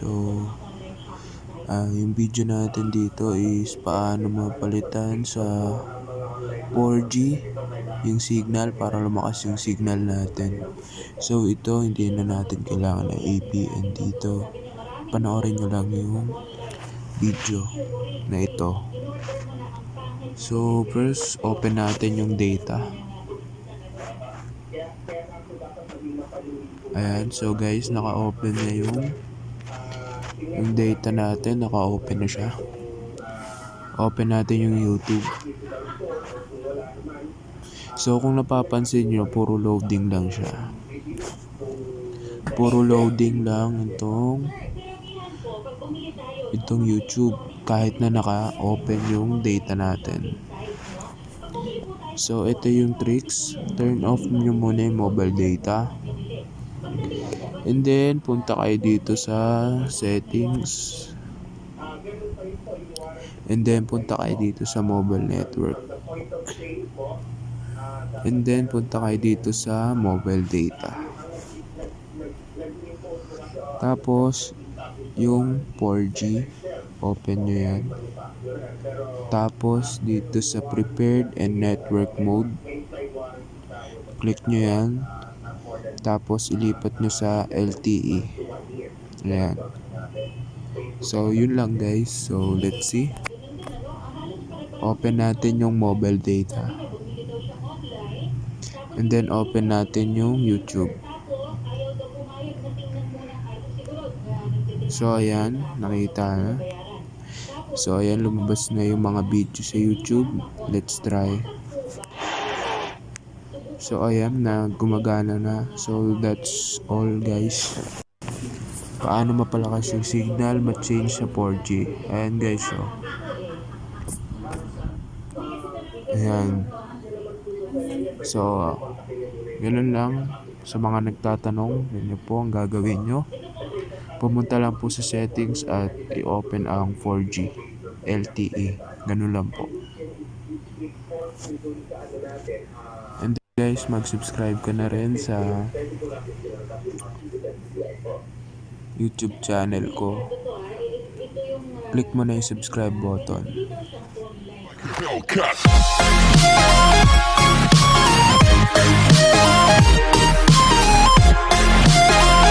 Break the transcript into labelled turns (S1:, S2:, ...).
S1: So, yung video natin dito is paano mapalitan sa 4G yung signal para lumakas yung signal natin. So, ito hindi na natin kailangan ng APN dito. Panoorin nyo lang yung video na ito. So, first, open natin yung data. Ayan, so guys, naka-open na yung data natin, naka-open na siya. Open natin yung YouTube. So kung napapansin nyo, puro loading lang siya. Puro loading lang itong YouTube kahit na naka-open yung data natin. So ito yung tricks. Turn off nyo muna yung mobile data. And then punta kayo dito sa settings. And then punta kayo dito sa mobile network. And then punta kayo dito sa mobile data. Tapos yung 4G, open nyo yan. Tapos dito sa prepared and network mode, click nyo yan. Tapos ilipat nyo sa LTE. Ayan. So yun lang guys. So let's see. Open natin yung mobile data. And then open natin yung YouTube. So ayan, nakita na. So ayan, lumabas na yung mga video sa YouTube. Let's try. So ayan na, gumagana na. So that's all guys. Paano mapalakas yung signal, ma-change sa 4G. Ayan guys, so. Ayan. So, ganun lang. Sa mga nagtatanong, yun po ang gagawin nyo. Pumunta lang po sa settings at i-open ang 4G LTE. Ganun lang po. And guys, mag-subscribe ka na rin sa YouTube channel ko. Click mo na yung subscribe button. Cut.